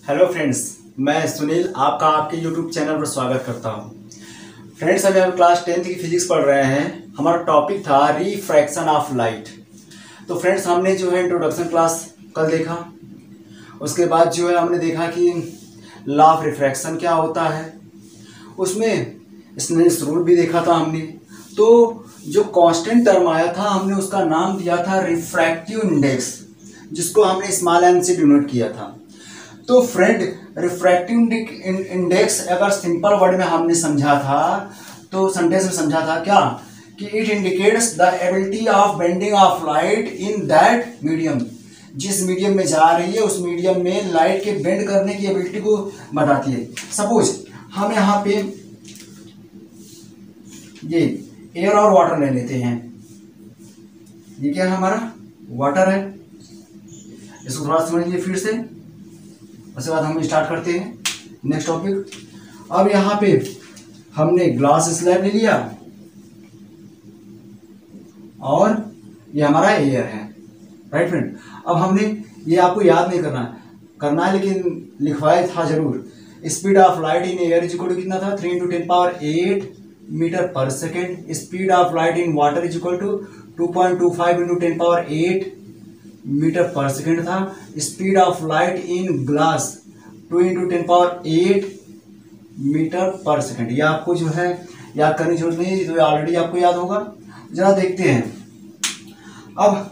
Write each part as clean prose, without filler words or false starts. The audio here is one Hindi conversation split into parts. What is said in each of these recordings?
हेलो फ्रेंड्स, मैं सुनील आपका आपके यूट्यूब चैनल पर स्वागत करता हूं। फ्रेंड्स, अभी हम क्लास 10th की फिजिक्स पढ़ रहे हैं। हमारा टॉपिक था रिफ्रैक्शन ऑफ लाइट। तो फ्रेंड्स, हमने जो है इंट्रोडक्शन क्लास कल देखा। उसके बाद जो है हमने देखा कि लॉ ऑफ रिफ्रैक्शन क्या होता है। उसमें स्नेल्स रूल भी देखा था हमने। तो जो कांस्टेंट टर्म आया था हमने उसका नाम दिया था रिफ्रैक्टिव इंडेक्स, जिसको हमने स्मॉल एन से डिनोट किया था। तो फ्रेंड, रिफ्रैक्टिव इंडेक्स अगर सिंपल वर्ड में हमने समझा था तो सेंटेंस में समझा था क्या कि it indicates the ability of bending of light in that medium. जिस मीडियम में जा रही है उस मीडियम में लाइट के बेंड करने की एबिलिटी को बताती है। सपोज हम यहाँ पे ये एयर और वाटर ले लेते हैं। ये क्या है? हमारा वाटर है। इसको थोड़ा समझिए फिर से, उसके बाद हम स्टार्ट करते हैं नेक्स्ट टॉपिक। अब यहाँ पे हमने ग्लास स्लैब ले लिया और ये हमारा एयर है, राइट फ्रेंड। अब हमने ये आपको याद नहीं करना है लेकिन लिखवाया था जरूर। Speed of light in air is equal to कितना था? 3 × 10⁸ metre per second. Speed of light in water is equal to 2.25 × 10⁸ metre per second था। Speed of light in glass 2 × 10⁸ metre per second. ये आपको जो है याद करने की जरूरत नहीं है, तो ऑलरेडी आपको याद होगा। जरा देखते हैं। अब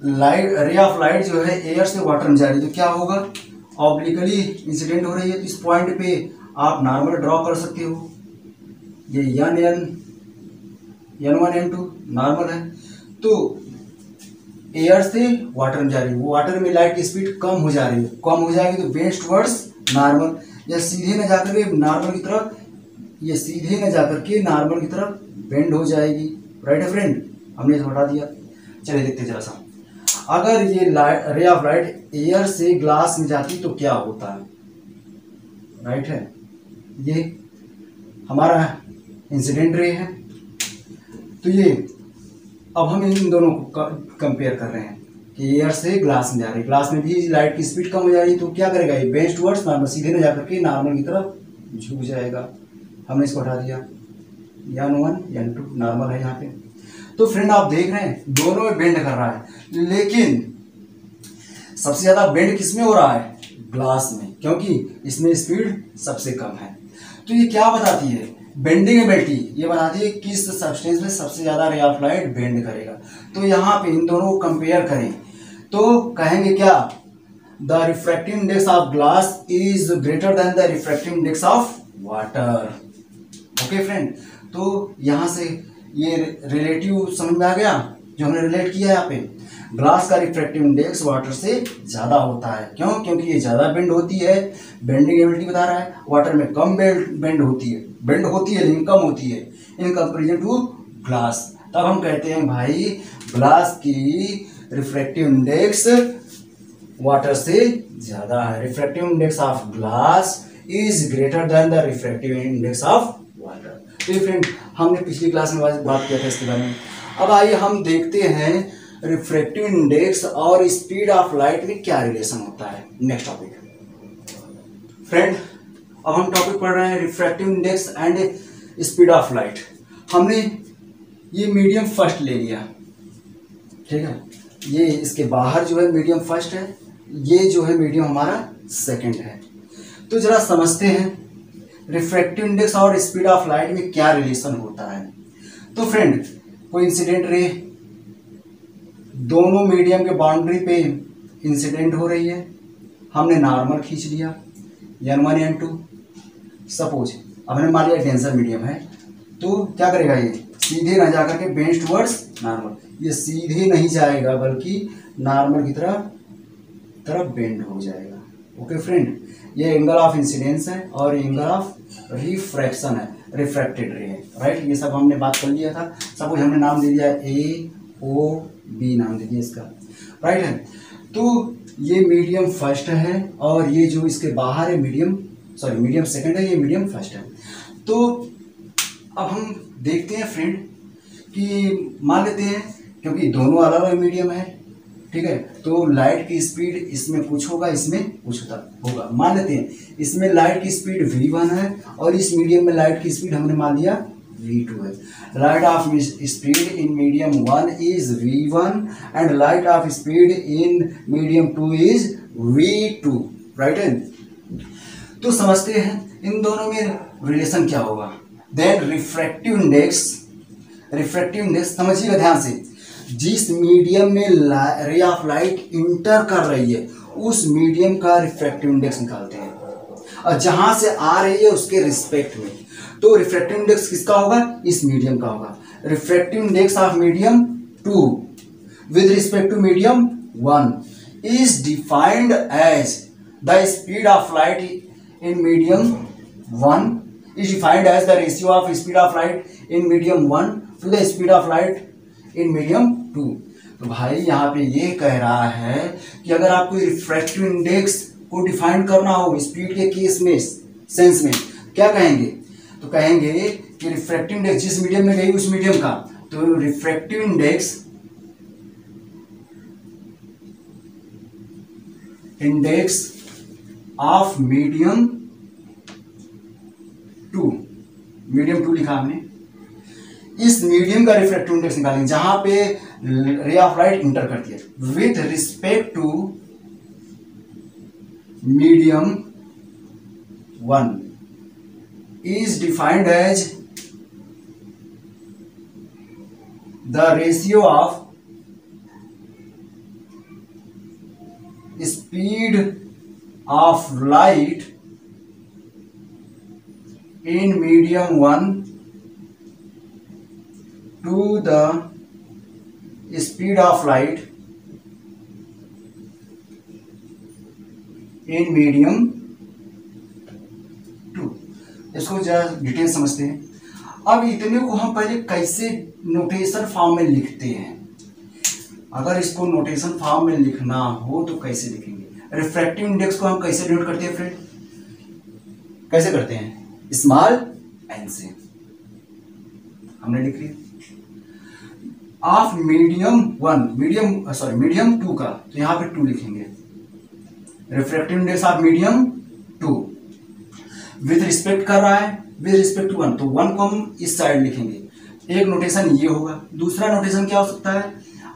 लाइट, रे ऑफ लाइट जो है एयर से वाटर में जा रही है तो क्या होगा? ऑब्लिकली इंसिडेंट हो रही है। तो इस पॉइंट पे आप नॉर्मल ड्रॉ कर सकते हो। ये n1 n2 नॉर्मल है। तो एयर से वाटर में जा रही है, वाटर में लाइट की स्पीड कम हो जा रही है। कम हो जाएगी तो बेंड टुवर्ड्स नॉर्मल। या सीधे न जाकर के नॉर्मल की तरफ, ये सीधे न जाकर के नॉर्मल की तरफ बेंड हो जाएगी। राइट है फ्रेंड, हमने इसे हटा दिया। चलिए देखते जरा सा। अगर ये रे ऑफ लाइट एयर से ग्लास में जाती तो क्या होता है? राइट है, ये हमारा इंसिडेंट रे है। तो ये अब हम इन दोनों को कंपेयर कर रहे हैं कि एयर से ग्लास में जा रही है। ग्लास में भी लाइट की स्पीड कम हो जा रही है तो क्या करेगा? ये बेंड टुवर्ड्स नॉर्मल, सीधे न जाकर के नॉर्मल की तरफ झुक जाएगा। हमने इसको हटा दिया। n1 n2 नॉर्मल है यहाँ पे। तो फ्रेंड, आप देख रहे हैं दोनों में बेंड कर रहा है, लेकिन सबसे ज्यादा बेंड किस में हो रहा है? ग्लास में, क्योंकि इसमें स्पीड सबसे कम है। तो ये क्या बताती है? बेंडिंग एबिलिटी ये बताती है किस सब्सटेंस में सबसे ज्यादा रे ऑफ लाइट बेंड करेगा। तो यहाँ पे इन दोनों को कंपेयर करें तो कहेंगे क्या? The refractive index of glass is greater than the refractive index of water. Okay friend, तो यहाँ से ये रिलेटिव समझ में आ गया जो हमने रिलेट किया है यहाँ पे। ग्लास का रिफ्रैक्टिव इंडेक्स वाटर से ज्यादा होता है। क्यों? क्योंकि ये ज्यादा बेंड होती है। बेंडिंग एबिलिटी बता रहा है। वाटर में कम बेंड होती है, लेकिन कम होती है इन कंपेरिजन टू ग्लास। तब हम कहते हैं भाई ग्लास की रिफ्रैक्टिव इंडेक्स वाटर से ज्यादा है। Refractive index of glass is greater than the refractive index of water. तो फ्रेंड, हमने पिछली क्लास में बात किया था इसके बारे में। अब आइए हम देखते हैं रिफ्रैक्टिव इंडेक्स और स्पीड ऑफ लाइट में क्या रिलेशन होता है। नेक्स्ट टॉपिक फ्रेंड, अब हम टॉपिक पढ़ रहे हैं refractive index and speed of light. हमने ये मीडियम फर्स्ट ले लिया, ठीक है। ये इसके बाहर जो है मीडियम फर्स्ट है, ये जो है मीडियम हमारा सेकंड है। तो जरा समझते हैं रिफ्रैक्टिव इंडेक्स और स्पीड ऑफ लाइट में क्या रिलेशन होता है। तो फ्रेंड, कोई इंसिडेंट रे दोनों मीडियम के बाउंड्री पे इंसिडेंट हो रही है। हमने नॉर्मल खींच लिया n1 n2। सपोज अब हमने मान लिया डेंसर मीडियम है तो क्या करेगा? ये सीधे ना जाकर के बेंड टुवर्ड्स नॉर्मल, ये सीधे नहीं जाएगा बल्कि नॉर्मल की तरफ बेंड हो जाएगा। ओके फ्रेंड, ये एंगल ऑफ इंसिडेंस है और एंगल ऑफ रिफ्रैक्शन है, रिफ्रैक्टेड रे है। राइट, ये सब हमने बात कर लिया था। सपोज हमने नाम दे दिया AOB, नाम दे दिया इसका। राइट है, तो ये मीडियम फर्स्ट है और ये जो इसके बाहर है मीडियम सेकंड है, ये मीडियम फर्स्ट है। तो अब हम देखते हैं फ्रेंड कि मान लेते हैं, क्योंकि दोनों अलग अलग मीडियम है ठीक है, तो लाइट की स्पीड इसमें कुछ होगा, इसमें कुछ होगा। मान लेते हैं इसमें लाइट की स्पीड v1 है और इस मीडियम में लाइट की स्पीड हमने मान लिया v2 है। Light of speed in medium 1 is v1 and light of speed in medium 2 is v2, right है। तो समझते हैं इन दोनों में रिलेशन क्या होगा। देन रिफ्रैक्टिव इंडेक्स समझिएगा ध्यान से, जिस मीडियम में रे ऑफ लाइट इंटर कर रही है उस मीडियम का रिफ्रैक्टिव इंडेक्स निकालते हैं, और जहां से आ रही है उसके रिस्पेक्ट में। तो रिफ्रैक्टिव इंडेक्स किसका होगा, इस मीडियम का होगा। Refractive index of medium 2 with respect to medium 1 is defined as the speed of light in medium 1 is defined as the ratio of speed of light in medium 1 to the speed of light in medium 2। तो भाई यहाँ पे ये कह रहा है कि अगर आपको रिफ्रैक्टिव इंडेक्स को डिफाइन करना हो स्पीड के केस में, सेंस में, क्या कहेंगे, तो कहेंगे कि रिफ्रैक्टिव इंडेक्स जिस मीडियम में गई उस मीडियम का, तो रिफ्रैक्टिव इंडेक्स ऑफ मीडियम 2 लिखा हमने, इस मीडियम का रिफ्रैक्टिव इंडेक्स निकालेंगे जहां पे रे ऑफ लाइट इंटर करती है, with respect to medium 1 is defined as the ratio of speed of light in medium 1 to the speed of light in medium 2। इसको जरा डिटेल समझते हैं। अब इतने को हम पहले कैसे नोटेशन फॉर्म में लिखते हैं, अगर इसको नोटेशन फॉर्म में लिखना हो तो कैसे लिखेंगे। रिफ्रैक्टिव इंडेक्स को हम कैसे डिनोट करते हैं फ्रेंड, कैसे करते हैं, स्मॉल एन से हमने लिख लिया। ऑफ मीडियम 2 का, तो यहां पे 2 लिखेंगे। Refractive index of medium 2 with respect कर रहा है, विद रिस्पेक्ट टू 1, तो 1 को हम इस साइड लिखेंगे। एक नोटेशन ये होगा। दूसरा नोटेशन क्या हो सकता है,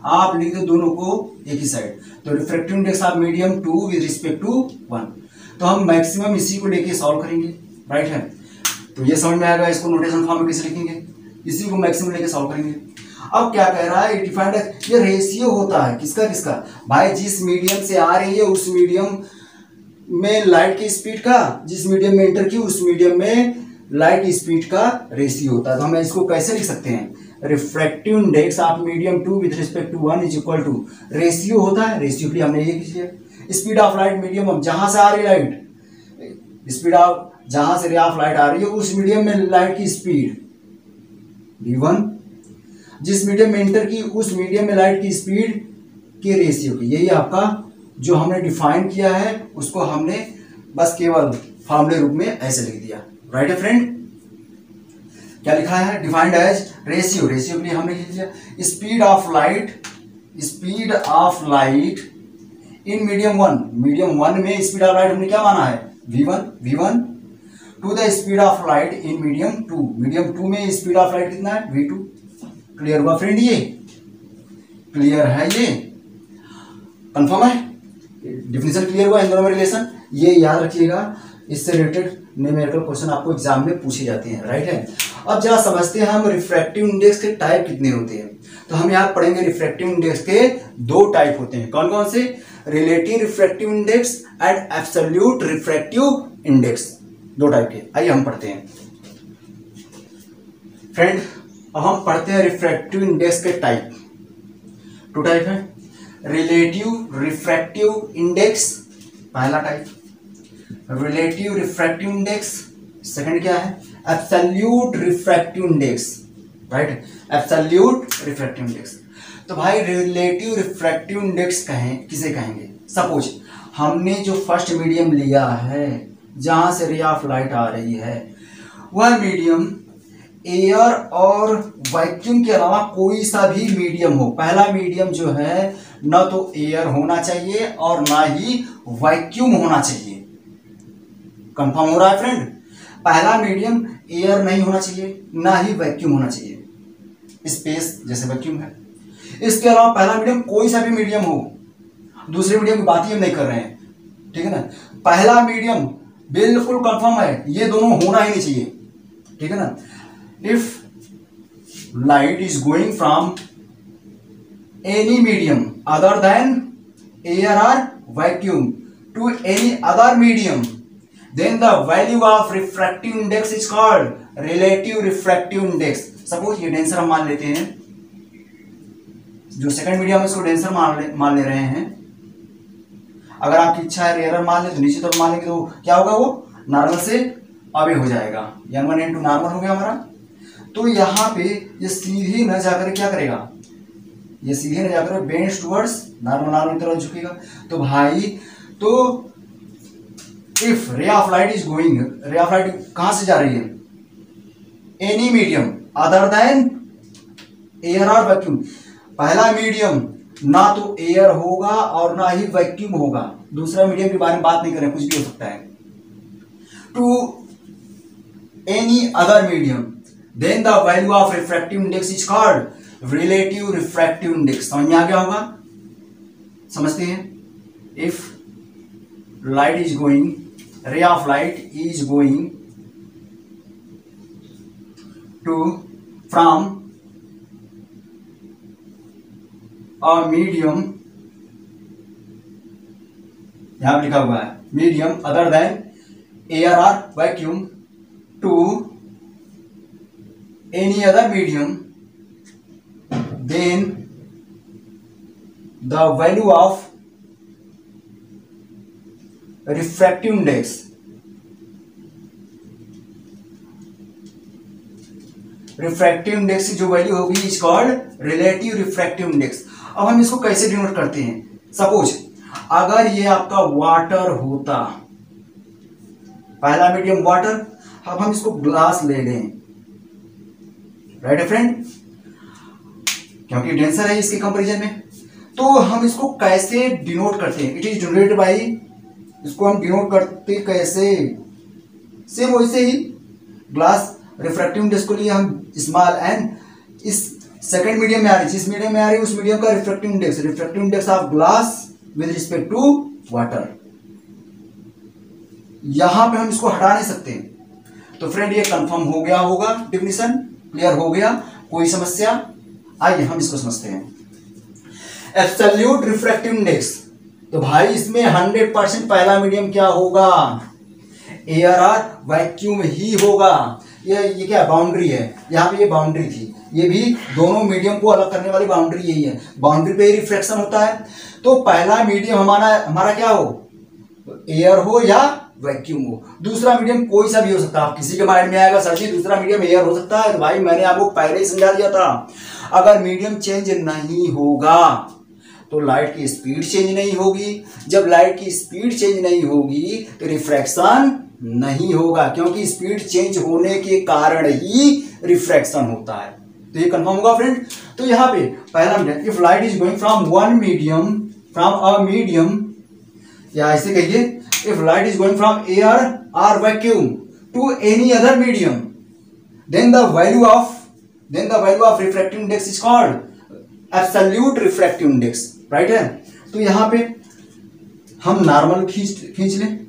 आप लिख दो दोनों को एक ही साइड, तो refractive index of medium 2 with respect to 1। तो हम मैक्सिमम इसी को लेके सॉल्व करेंगे, राइट है। तो ये समझ में आएगा इसको नोटेशन फॉर्म में कैसे लिखेंगे, इसी को मैक्सिमम लेके सॉल्व करेंगे। अब क्या कह रहा है, डिफाइंड ये रेशियो होता है किसका भाई, जिस मीडियम से आ रही है उस मीडियम में लाइट की स्पीड का, जिस मीडियम में एंटर की उस मीडियम में लाइट की स्पीड का रेशियो होता है। तो हम इसको कैसे लिख सकते हैं, refractive index of medium 2 with respect to 1 is equal to ratio होता है, रेशियो के लिए हमने ये किया, स्पीड ऑफ लाइट मीडियम जहां से आ रही लाइट, स्पीड ऑफ जहां से रे ऑफ लाइट आ रही है उस मीडियम में लाइट की स्पीड v1, जिस मीडियम में एंटर की उस मीडियम में लाइट की स्पीड के रेशियो की, यही आपका जो हमने डिफाइन किया है उसको हमने बस केवल फॉर्मूले रूप में ऐसे लिख दिया, राइट है फ्रेंड। क्या लिखा है, डिफाइंड एज रेशियो, रेशियो के लिए हमने लिख दिया speed of light in medium 1 में स्पीड ऑफ लाइट हमने क्या माना है v1 to the speed of light in medium 2 में स्पीड ऑफ लाइट कितना है v2। क्लियर हुआ फ्रेंड, ये क्लियर है, ये कंफर्म है, डिफिनेशन क्लियर हुआ, इन दोनों में रिलेशन, ये याद रखिएगा। इससे रिलेटेड न्यूमेरिकल क्वेश्चन आपको एग्जाम में पूछे जाते हैं, राइट है। अब जरा समझते हैं हम रिफ्रैक्टिव इंडेक्स के टाइप कितने होते हैं। तो हम यहाँ पढ़ेंगे रिफ्रैक्टिव इंडेक्स के 2 टाइप होते हैं, कौन कौन से, relative refractive index and absolute refractive index, 2 type के। आइए हम पढ़ते हैं फ्रेंड। अब हम पढ़ते हैं रिफ्रैक्टिव इंडेक्स के टाइप। 2 टाइप है, रिलेटिव रिफ्रैक्टिव इंडेक्स पहला type, relative refractive index second क्या है, absolute refractive index, right, absolute refractive index. तो भाई रिलेटिव रिफ्रैक्टिव इंडेक्स किसे कहेंगे, सपोज हमने जो फर्स्ट मीडियम लिया है जहां से रे ऑफ लाइट आ रही है, वह मीडियम एयर और वैक्यूम के अलावा कोई सा भी मीडियम हो, पहला मीडियम जो है ना तो एयर होना चाहिए और ना ही वैक्यूम होना चाहिए। कंफर्म हो रहा है फ्रेंड? पहला मीडियम एयर नहीं होना चाहिए, ना ही वैक्यूम होना चाहिए, स्पेस जैसे वैक्यूम है। इसके अलावा पहला मीडियम कोई सा भी मीडियम हो, दूसरे मीडियम की बात ही हम नहीं कर रहे हैं, ठीक है ना। पहला मीडियम बिल्कुल कंफर्म है, ये दोनों होना ही नहीं चाहिए, ठीक है ना। If light is going from any medium other than air और vacuum to any other medium, then the value of refractive index is called relative refractive index। Suppose ये डेंसर हम मान लेते हैं, जो सेकंड मीडियम है इसको डेंसर मान ले रहे हैं। अगर आपकी इच्छा है रेयर मान ले तो नीचे तरफ मान लेंगे तो क्या होगा, वो नॉर्मल से अवे हो जाएगा, n1 n2 नॉर्मल हो गया हमारा। तो यहाँ पे ये सीधे न जाकर क्या करेगा, ये सीधे न जाकर बेंड्स टुवर्ड्स नॉर्मल की तरफ झुकेगा। तो भाई तो if ray of light is going, ray of light कहां से जा रही है, any medium other than air और वैक्यूम, पहला मीडियम ना तो एयर होगा और ना ही वैक्यूम होगा, दूसरा मीडियम के बारे में बात नहीं करें, कुछ भी हो सकता है, to any other medium, then the value of refractive index is called relative refractive index. समझ में आ गया होगा, समझते हैं। If light is going, ray of light is going to from a medium, यहां पर लिखा हुआ है मीडियम अदर देन एयर और vacuum to any other medium, then the value of refractive index, refractive index की जो वैल्यू होगी is called relative refractive index. अब हम इसको कैसे डिनोट करते हैं, सपोज अगर ये आपका वाटर होता, पहला मीडियम वाटर, अब हम इसको ग्लास ले लें, राइट है फ्रेंड, क्योंकि डेंसर है इसके कंपैरिजन में। तो हम इसको कैसे डिनोट करते हैं, इट इज डिनोटेड बाई, इसको हम डिनोट करते कैसे, सेम वैसे ही ग्लास रिफ्रैक्टिव इंडेक्स को लिए हम स्मॉल एन, इस सेकंड मीडियम में आ रही, जिस मीडियम में आ रही है उस मीडियम का refractive index of glass with respect to water, यहां पे हम इसको हटा नहीं सकते। तो फ्रेंड ये कंफर्म हो गया होगा, डिफिनीशन क्लियर हो गया, कोई समस्या? आइए हम इसको समझते हैं। एब्सोल्यूट रिफ्रैक्टिव इंडेक्स, तो भाई इसमें 100% पहला मीडियम क्या होगा, एयर और वैक्यूम ही होगा। ये क्या बाउंड्री है, यहाँ पे ये बाउंड्री थी, ये भी दोनों मीडियम को अलग करने वाली बाउंड्री यही है, बाउंड्री पे ही रिफ्रैक्शन होता है। तो पहला मीडियम हमारा क्या हो, एयर हो या वैक्यूम हो, दूसरा मीडियम कोई सा भी हो सकता है। आप किसी के माइंड में आएगा सर जी दूसरा मीडियम एयर हो सकता है, तो भाई मैंने आपको पहले ही समझा दिया था, अगर मीडियम चेंज नहीं होगा तो लाइट की स्पीड चेंज नहीं होगी, जब लाइट की स्पीड चेंज नहीं होगी तो रिफ्रैक्शन नहीं होगा, क्योंकि स्पीड चेंज होने के कारण ही रिफ्रैक्शन होता है। तो ये कंफर्म होगा फ्रेंड। तो यहाँ पे पहला medium, if light is going from one medium, from a medium, या ऐसे कहिए if light is going from air और vacuum to any other medium, then the value of refractive index is called absolute refractive index, right है। तो यहां पे हम नॉर्मल खींच लें,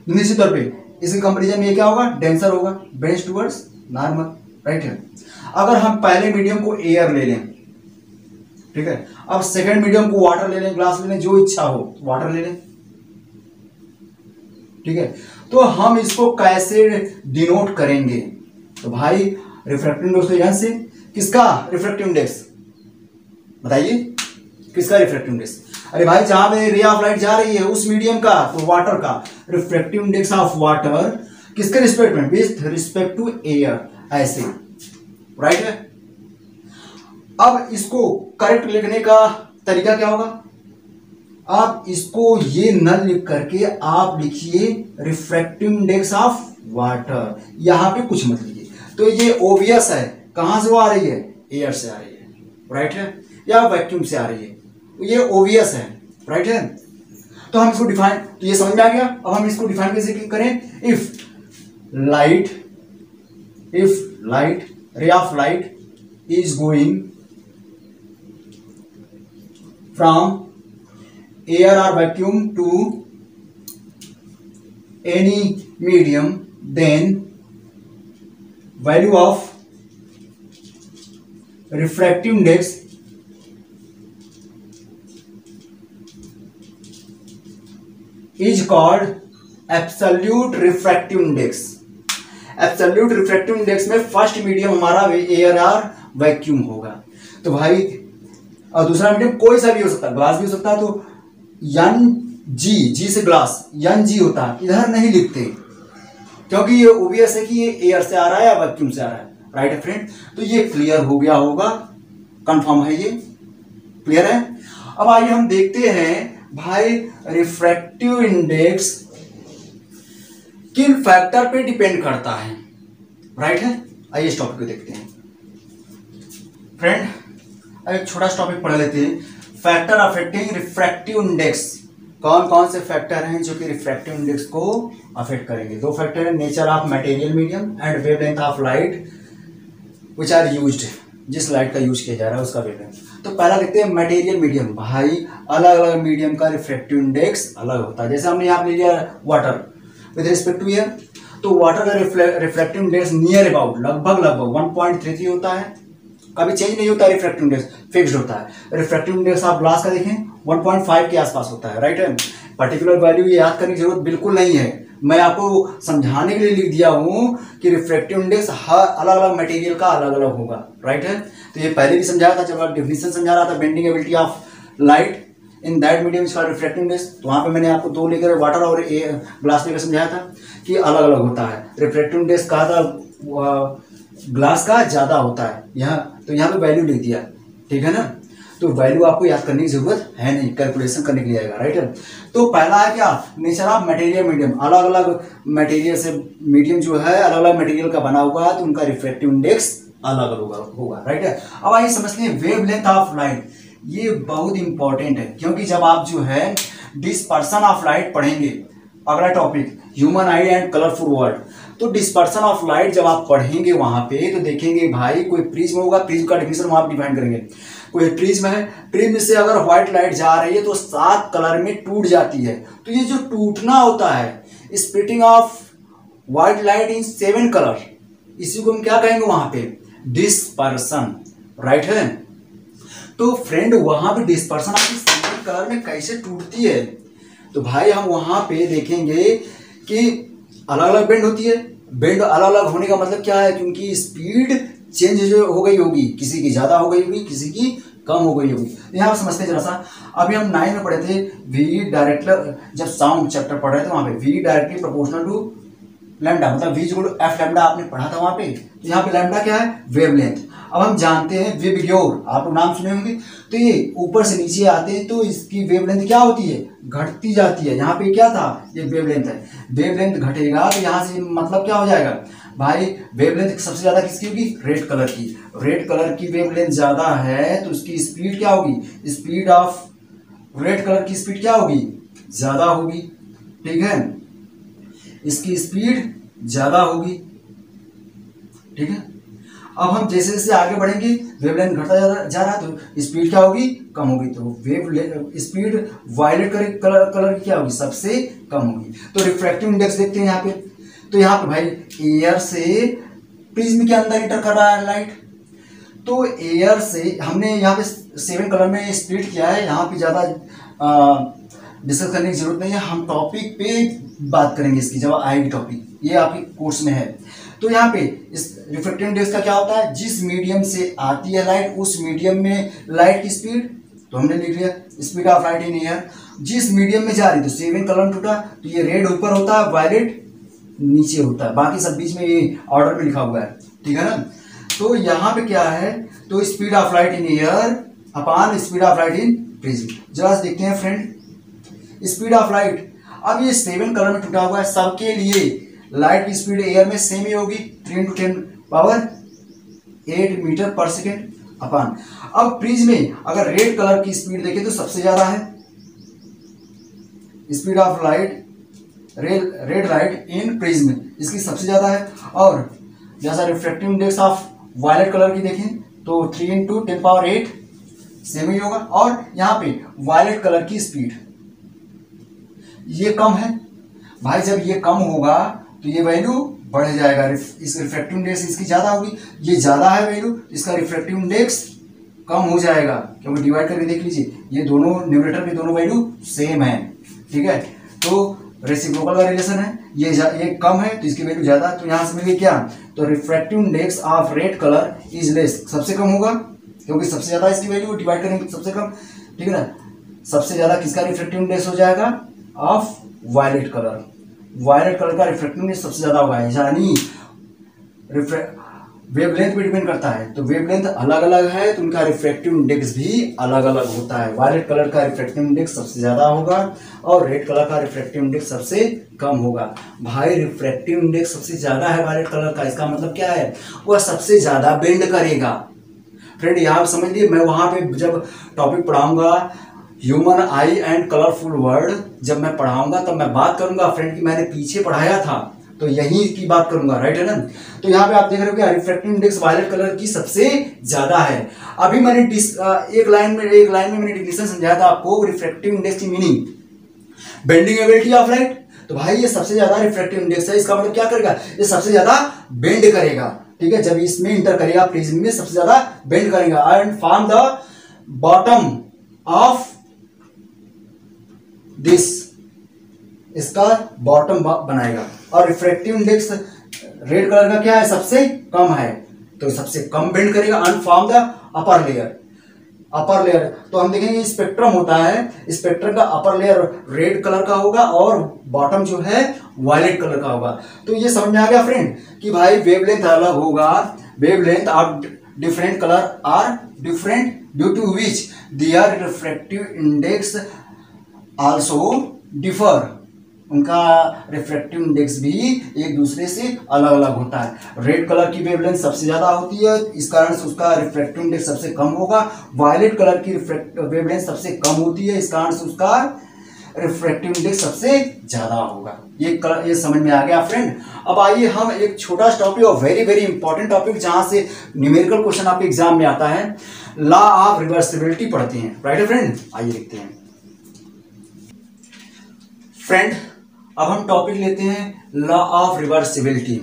निश्चित तौर पे इसके कंपैरिजन में ये क्या होगा, डेंसर होगा, बेंड्स टुवर्ड्स नॉर्मल, राइट है। अगर हम पहले मीडियम को एयर ले लें, ठीक है, अब सेकंड मीडियम को वाटर ले लें, ग्लास ले लें, जो इच्छा हो वाटर ले लें, ठीक है। तो हम इसको कैसे डिनोट करेंगे, तो भाई रिफ्रैक्टिव इंडेक्स तो यहां से, किसका रिफ्रैक्टिव इंडेक्स बताइए, किसका रिफ्रैक्टिव इंडेक्स, अरे भाई जहां पे रे ऑफ लाइट जा रही है उस मीडियम का, तो वाटर का रिफ्रैक्टिव इंडेक्स ऑफ वाटर किसके रिस्पेक्ट में, विथ रिस्पेक्ट टू एयर, ऐसे, राइट है। अब इसको करेक्ट लिखने का तरीका क्या होगा, आप इसको ये न लिख करके आप लिखिए रिफ्रैक्टिव इंडेक्स ऑफ वाटर, यहां पे कुछ मत लिखिए। तो ये ओबियस है, कहाँ से वो आ रही है, एयर से आ रही है, राइट है, या वैक्यूम से आ रही है, तो ये ओबियस है, राइट है। तो हम इसको डिफाइन, तो ये समझ में आ गया। अब हम इसको डिफाइन कैसे करें, if light ray of light is going from air or vacuum to any medium, then value of refractive index is called absolute refractive index। Absolute refractive index में फर्स्ट मीडियम हमारा एयर और वैक्यूम होगा। तो भाई और दूसरा मीडियम कोई सा भी हो सकता है, ग्लास भी हो सकता है, तो जी से ग्लास जी होता है, इधर नहीं लिखते क्योंकि ये ओबियस है कि ये एयर से आ रहा है या वैक्यूम से आ रहा है, राइट है फ्रेंड। तो ये क्लियर हो गया होगा, कंफर्म है, ये क्लियर है। अब आइए हम देखते हैं भाई रिफ्रैक्टिव इंडेक्स किन फैक्टर पे डिपेंड करता है, राइट है। आइए इस टॉपिक को देखते हैं फ्रेंड। अब एक छोटा सा टॉपिक पढ़ लेते हैं, फैक्टर अफेक्टिंग रिफ्रैक्टिव इंडेक्स। कौन कौन से फैक्टर हैं जो कि रिफ्रैक्टिव इंडेक्स को अफेक्ट करेंगे। दो फैक्टर है, nature of material medium and wavelength of light which are used, जिस लाइट का यूज किया जा रहा है उसका वेवलेंथ। तो पहला देखते हैं मटेरियल मीडियम। भाई अलग अलग मीडियम का रिफ्रैक्टिव इंडेक्स अलग होता है। जैसे हमने यहाँ पे ले लिया water with respect to air, तो वाटर का रिफ्रैक्टिव इंडेक्स नियर अबाउट लगभग 1.33 होता है, कभी चेंज नहीं होता है। रिफ्रैक्टिव इंडेक्स फिक्स्ड होता है। रिफ्रैक्टिव इंडेक्स आप ग्लास का देखें 1.5 के आसपास होता है, राइट है। पर्टिकुलर वैल्यू ये याद करने की जरूरत बिल्कुल नहीं है, मैं आपको समझाने के लिए लिख दिया हूं कि रिफ्रैक्टिव इंडेक्स हर अलग अलग मटेरियल का अलग अलग होगा, राइट है। तो ये पहले भी समझाया था जब डेफिनेशन समझा रहा था, bending ability of light in that medium is called refractive index. तो वहां पे मैंने आपको दो लेकर वाटर और ग्लास लेकर समझाया था कि अलग अलग होता है। रिफ्रैक्टिव इंडेक्स कहा था ग्लास का ज्यादा होता है यहाँ, तो यहाँ पे वैल्यू लिख दिया, ठीक है ना। तो वैल्यू आपको याद करने की जरूरत है नहीं, कैलकुलेशन करने के लिए आएगा, राइट है। तो पहला है क्या, नेचर ऑफ मटेरियल मीडियम। अलग अलग मटेरियल से मीडियम जो है अलग अलग मटेरियल का बना हुआ है, तो उनका रिफ्रैक्टिव इंडेक्स अलग अलग होगा, राइट है। अब आइए समझते हैं वेवलेंथ ऑफ लाइट। ये बहुत इंपॉर्टेंट है क्योंकि जब आप जो है डिस्पर्सन ऑफ लाइट पढ़ेंगे, अगला topic human I and colourful world, तो डिस्पर्सन ऑफ लाइट जब आप पढ़ेंगे वहां पे तो देखेंगे भाई कोई प्रिज्म होगा, प्रिज्म का डेफिनेशन वहां पे डिफाइन करेंगे। कोई प्रिज्म है, प्रिज्म से अगर व्हाइट लाइट जा रही है तो 7 कलर में टूट जाती है। तो ये जो टूटना होता है, splitting of white light in 7 colour, इसी को हम क्या कहेंगे वहां पे, डिस्पर्सन, राइट है। तो फ्रेंड वहां पे डिस्पर्सन आपकी 7 कलर में कैसे टूटती है, तो भाई हम वहां पे देखेंगे कि अलग अलग बेंड होती है। बेंड अलग अलग होने का मतलब क्या है, क्योंकि स्पीड चेंज जो हो गई होगी, किसी की ज्यादा हो गई होगी, किसी की कम हो गई होगी। यहाँ पर समझते हैं जरा सा। अभी हम 9 में पढ़े थे वी डायरेक्टली, जब साउंड चैप्टर पढ़ रहे थे वहां पे v directly proportional to lambda, मतलब v equal to f lambda आपने पढ़ा था वहां पे। तो यहाँ पे लैम्डा क्या है, वेवलेंथ। अब हम जानते हैं विबग्योर, आप लोग नाम सुने होंगे। तो ये ऊपर से नीचे आते हैं तो इसकी वेवलेंथ क्या होती है, घटती जाती है। यहाँ पे क्या था, ये वेवलेंथ है, वेवलेंथ घटेगा तो यहाँ से मतलब क्या हो जाएगा भाई, वेवलेंथ सबसे ज्यादा किसकी होगी, रेड कलर की। रेड कलर की वेवलेंथ ज्यादा है तो उसकी स्पीड क्या होगी, स्पीड ऑफ रेड कलर की स्पीड क्या होगी, ज्यादा होगी, ठीक है। इसकी स्पीड ज्यादा होगी, ठीक है। अब हम जैसे जैसे आगे बढ़ेंगे वेवलेंथ घटता जा रहा है तो स्पीड क्या होगी, कम होगी। तो वेव स्पीड वायलेट कलर की क्या होगी, सबसे कम होगी। तो रिफ्रैक्टिव इंडेक्स देखते हैं यहाँ पे। तो यहाँ पे भाई एयर से प्रिज्म के अंदर इंटर कर रहा है लाइट, तो एयर से हमने यहाँ पे 7 कलर में स्प्लिट किया है। यहाँ पे ज्यादा डिस्कस करने की जरूरत नहीं है, हम टॉपिक पे बात करेंगे इसकी जब आएगी टॉपिक, ये आपके कोर्स में है। तो यहाँ पे इस रिफ्रैक्टिव इंडेक्स का क्या होता है, जिस मीडियम से आती है लाइट उस मीडियम में लाइट की स्पीड, तो हमने लिख लिया speed of light in air. जिस मीडियम में जा रही, तो 7 कलर में टूटा, तो ये रेड ऊपर होता है, वायलेट नीचे होता है, बाकी सब बीच में ये ऑर्डर में लिखा हुआ है, ठीक है ना। तो यहाँ पे क्या है, तो speed of light in air upon speed of light in prism. जरा देखते हैं फ्रेंड, स्पीड ऑफ लाइट, अब ये 7 कलर में टूटा हुआ है, सबके लिए लाइट की स्पीड एयर में सेम ही होगी, 3 into 10 power 8 metre per second अपान। अब प्रिज्म में अगर रेड कलर की स्पीड देखें तो सबसे ज्यादा है, speed of light red light in prism इसकी सबसे ज्यादा है। और जैसा refractive index of violet colour की देखें तो 3 × 10⁸ सेम ही होगा। और यहाँ पे वायलेट कलर की स्पीड ये कम है भाई, जब ये कम होगा तो ये वैल्यू बढ़ जाएगा, इस रिफ्रैक्टिव इंडेक्स इसकी ज्यादा होगी, ये ज्यादा है वैल्यू, इसका रिफ्रैक्टिव इंडेक्स कम हो जाएगा, क्योंकि डिवाइड करके देख लीजिए ये दोनों न्यूमरेटर में दोनों वैल्यू सेम है, ठीक है। तो रेसिप्रोकल का रिलेशन है, ये कम है तो इसकी वैल्यू ज्यादा, तो यहाँ से मिल गई क्या, तो refractive index of red colour is less, सबसे कम होगा क्योंकि सबसे ज्यादा इसकी वैल्यू, डिवाइड करेंगे तो सबसे कम, ठीक है ना। सबसे ज्यादा किसका रिफ्रैक्टिव इंडेक्स हो जाएगा, of violet colour, violet colour का रिफ्रैक्टिव इंडेक्स सबसे ज्यादा होगा, यानी वेवलेंथ पे डिपेंड करता है, तो वेवलेंथ अलग अलग है तो उनका रिफ्रैक्टिव इंडेक्स भी अलग अलग होता है। वायलेट कलर का रिफ्रैक्टिव इंडेक्स सबसे ज्यादा होगा और रेड कलर का रिफ्रैक्टिव इंडेक्स सबसे कम होगा। भाई रिफ्रैक्टिव इंडेक्स सबसे ज्यादा है वायलेट कलर का, इसका मतलब क्या है, वह सबसे ज्यादा बेंड करेगा। फ्रेंड यहाँ समझ लिए, मैं वहां पे जब टॉपिक पढ़ाऊंगा human I and colourful world, जब मैं पढ़ाऊंगा तब मैं बात करूंगा फ्रेंड की मैंने पीछे पढ़ाया था, तो यही की बात करूंगा, राइट है ना। तो यहाँ पे आप देख रहे हो कि रिफ्रैक्टिव इंडेक्स वायलेट कलर की सबसे ज्यादा है। अभी मैंने एक लाइन में मैंने डिफिनेशन समझाया था आपको रिफ्रैक्टिव इंडेक्स की meaning, bending ability of light, तो भाई ये सबसे ज्यादा रिफ्रैक्टिव इंडेक्स है, इसका मतलब क्या करेगा, ये सबसे ज्यादा बेंड करेगा, ठीक है। जब इसमें इंटर करेगा प्रिज्म में सबसे ज्यादा बेंड करेगा and form the bottom of this, इसका बॉटम बनाएगा। और रिफ्रैक्टिव इंडेक्स रेड कलर का क्या है, सबसे कम है, तो सबसे कम बेंड करेगा and form the upper layer. Upper layer तो हम देखेंगे स्पेक्ट्रम होता है, स्पेक्ट्रम का अपर लेयर रेड कलर का होगा और बॉटम जो है वायलेट कलर का होगा। तो ये समझ में आ गया फ्रेंड कि भाई वेवलेंथ अलग होगा, wavelength of different colour are different due to which their refractive index also differ, उनका रिफ्रैक्टिव इंडेक्स भी एक दूसरे से अलग अलग होता है। रेड कलर की वेवलेंथ सबसे ज्यादा होती है, इस कारण से उसका रिफ्रैक्टिव इंडेक्स सबसे कम होगा। वायलेट कलर की वेवलेंथ सबसे कम होती है, इस कारण से उसका रिफ्रैक्टिव इंडेक्स सबसे ज्यादा होगा। ये समझ में आ गया फ्रेंड। अब आइए हम एक छोटा टॉपिक और वेरी वेरी इंपॉर्टेंट टॉपिक जहां से न्यूमेरिकल क्वेश्चन आपके एग्जाम में आता है, लॉ ऑफ रिवर्सिबिलिटी पढ़ते हैं, राइट है फ्रेंड। आइए देखते हैं फ्रेंड, अब हम टॉपिक लेते हैं लॉ ऑफ रिवर्सिबिलिटी।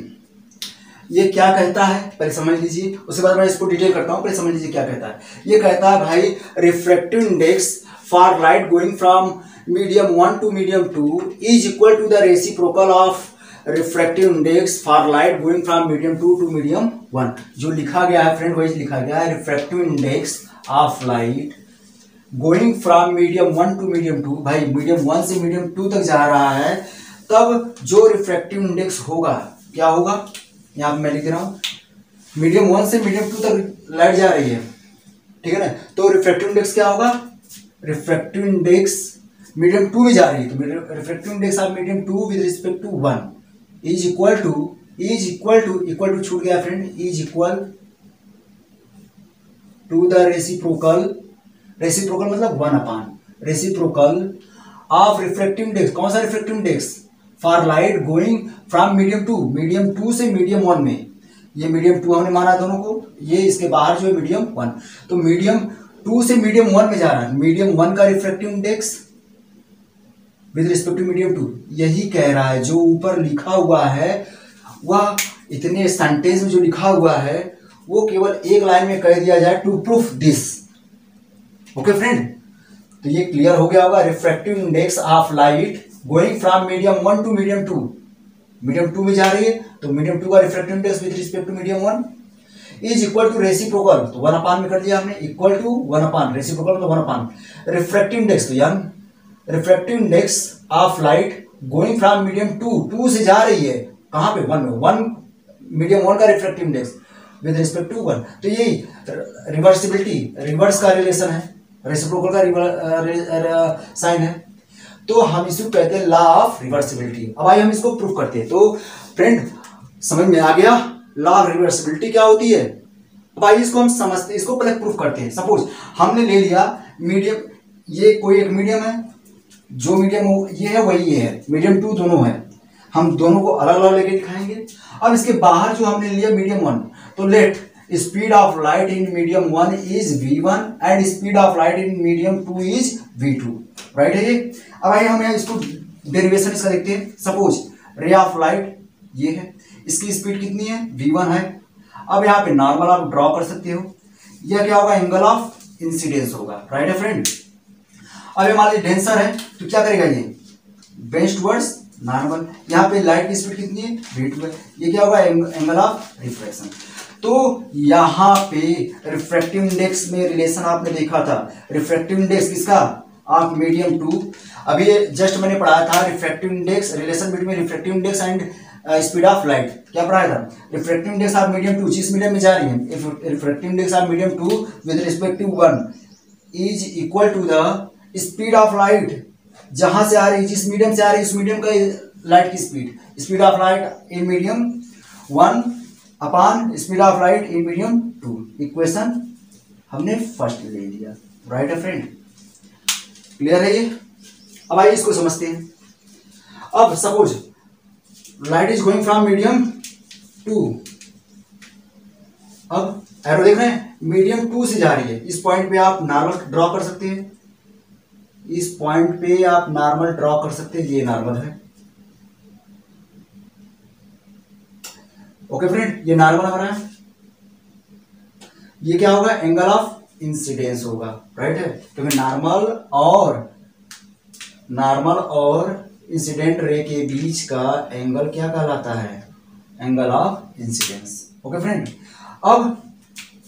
ये क्या कहता है पहले समझ लीजिए, उसके बाद मैं इसको डिटेल करता हूं, पहले समझ लीजिए क्या कहता है। ये कहता है भाई refractive index for light going from medium 1 to medium 2 is equal to the reciprocal of refractive index for light going from medium 2 to medium 1। जो लिखा गया है फ्रेंड वही लिखा गया है, refractive index of light going from medium 1 to medium 2, भाई मीडियम 1 से मीडियम 2 तक जा रहा है, तब जो रिफ्रैक्टिव इंडेक्स होगा क्या होगा, यहाँ पे मैं लिख रहा हूं मीडियम 1 से मीडियम 2 तक लाइट जा रही है, ठीक है ना, तो रिफ्रैक्टिव इंडेक्स क्या होगा, रिफ्रैक्टिव इंडेक्स मीडियम 2 में जा रही है, तो refractive index of medium 2 with respect to 1 is equal to छूट गया friend, is equal to the reciprocal मतलब 1/, रेसिप्रोकल ऑफ रिफ्रैक्टिव इंडेक्स, कौन सा refractive index, for light going from medium 2 से मीडियम 1 में, ये मीडियम 2 हमने माना दोनों को, ये इसके बाहर जो है मीडियम 1, तो मीडियम 2 से मीडियम 1 में जा रहा है, मीडियम 1 का refractive index with respect to medium 2, यही कह रहा है। जो ऊपर लिखा हुआ है वह इतने सेंटेंस में जो लिखा हुआ है वो केवल एक लाइन में कह दिया जाए to proof this, okay friend. तो ये क्लियर हो गया होगा, refractive index of light going from medium 1 to medium 2, medium 2 में जा रही है तो मीडियम 2 का refractive index with respect to medium 1 is equal to reciprocal, तो 1/, में कर दिया हमने, इक्वल टू 1/, रेसिप्रोकल तो 1/, रिफ्रैक्टिव इंडेक्स, तो यानी refractive index of light going from medium 2 से जा रही है कहां पे, 1 में, 1 मीडियम 1 का refractive index with respect to 1, तो यही रिवर्सिबिलिटी, रिवर्स का रिलेशन है, रेसिप्रोकल का साइन है, तो हम इसको कहते हैं लॉ ऑफ रिवर्सिबिलिटी। अब आइए हम इसको प्रूफ करते हैं। तो फ्रेंड समझ में आ गया लॉ ऑफ रिवर्सिबिलिटी क्या होती है? भाई इसको हम समझते हैं, इसको पहले प्रूफ करते हैं। सपोज हमने ले लिया मीडियम, ये कोई एक मीडियम है, जो मीडियम ये है वही ये है, मीडियम टू दोनों है, हम दोनों को अलग अलग लेके दिखाएंगे। अब इसके बाहर जो हमने लिया मीडियम वन, तो let speed of light in medium one is v1 and speed of light in medium two is v2, right है ये। अब आइए हम यहाँ इसको डेरिवेशन इसका देखते हैं। सपोज रे ऑफ लाइट ये है, इसकी स्पीड कितनी है? v1 है। अब यहाँ पे नॉर्मल आप ड्रॉ कर सकते हो, यह क्या होगा? एंगल ऑफ इंसिडेंस होगा, राइट है फ्रेंड। अब ये मान लीजिए डेंसर है, तो क्या करेगा ये? Bench towards normal. यहाँ पे लाइट की स्पीड कितनी है? v2 है। ये क्या होगा? Angle of refraction. तो यहाँ पे रिफ्रैक्टिव इंडेक्स में रिलेशन आपने देखा था, रिफ्रैक्टिव इंडेक्स किसका? Of medium two. अभी जस्ट मैंने पढ़ाया था refractive index, relation between refractive index and speed of light. क्या पढ़ाया था? Refractive index of medium two जिस मीडियम में जा रही है, refractive index of medium two with respect to one is equal to the speed of light, जहां से आ रही है, जिस मीडियम से आ रही है उस मीडियम का लाइट की speed of light in medium one upon speed of light in medium two. Equation हमने फर्स्ट ले लिया, राइट है फ्रेंड। क्लियर है ये? अब आइए इसको समझते हैं। अब suppose light is going from medium two, अब एरो देख रहे हैं, मीडियम टू से जा रही है। इस पॉइंट पे आप नॉर्मल ड्रॉ कर सकते हैं, इस पॉइंट पे आप नॉर्मल ड्रॉ कर सकते हैं, ये नॉर्मल है। ओके फ्रेंड, ये नॉर्मल हमारा है। ये क्या होगा? एंगल ऑफ इंसिडेंस होगा, राइट है। क्योंकि नॉर्मल और इंसिडेंट रे के बीच का एंगल क्या कहलाता है? Angle of incidence. Okay friend, अब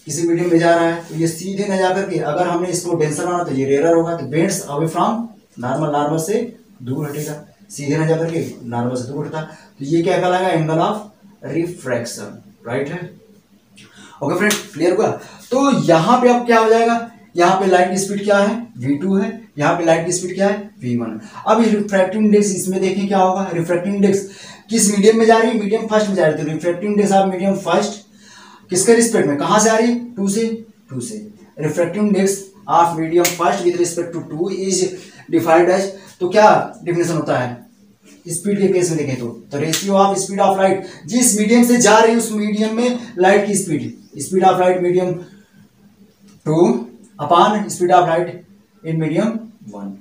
किसी मीडियम में जा रहा है तो ये सीधे न जाकर के, अगर हमने इसको डेंसर माना तो ये रेयर होगा, तो बेंड्स अवे फ्रॉम नॉर्मल से दूर हटेगा, सीधे न जाकर के नॉर्मल से दूर हटता, तो ये क्या कहलाएगा? एंगल ऑफ रिफ्रैक्शन, राइट है। ओके फ्रेंड, क्लियर हुआ? तो यहां पे अब क्या हो जाएगा? यहाँ पे लाइट की स्पीड क्या है? v2 है। यहाँ पे लाइट की स्पीड क्या है? v1। अब ये रिफ्रैक्टिव इंडेक्स, इसमें देखें क्या होगा? रिफ्रैक्टिव इंडेक्स किस मीडियम में जा रही है? मीडियम फर्स्ट में जा रही है। तो refractive index of medium first किसके रिस्पेक्ट में? कहां से आ रही है? टू से। Refractive index of medium first with respect to two is defined as, तो क्या डिफिनेशन होता है स्पीड के केस में देखें तो ratio of speed of light, जिस मीडियम से जा रही है उस मीडियम में लाइट की speed of light medium two upon speed of light in medium one.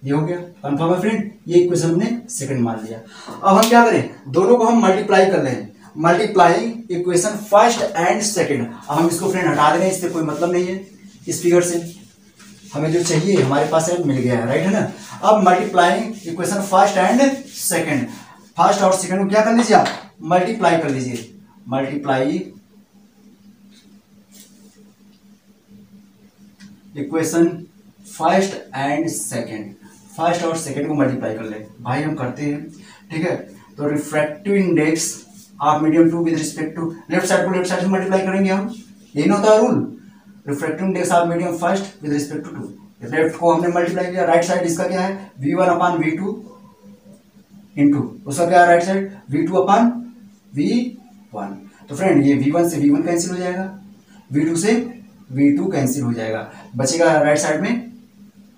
ये हो गया कंफर्म है फ्रेंड। ये इक्वेशन हमने सेकंड मान लिया। अब हम क्या करें? दोनों को हम मल्टीप्लाई कर लें, multiplying equation first and second. अब हम इसको फ्रेंड हटा दें, इससे कोई मतलब नहीं है, इस फिगर से हमें जो चाहिए हमारे पास है, मिल गया है, राइट है ना। अब multiplying equation first and second, first और सेकंड को क्या कर लीजिए? आप मल्टीप्लाई कर लीजिए, multiply equation first and second, first और सेकंड को मल्टीप्लाई कर ले भाई, हम करते हैं, ठीक है। तो refractive index of medium two with respect to left side को लेफ्ट साइड से मल्टीप्लाई करेंगे हम, यही ना होता है rule. Refractive index of medium first with respect to to, left को हमने मल्टीप्लाई किया, राइट साइड इसका क्या है? v1 अपॉन v2 इंटू उसका क्या है? Right side v2 upon v1। तो फ्रेंड ये v1 से v1 कैंसिल हो जाएगा, v2 से v2 कैंसिल हो जाएगा, बचेगा राइट साइड में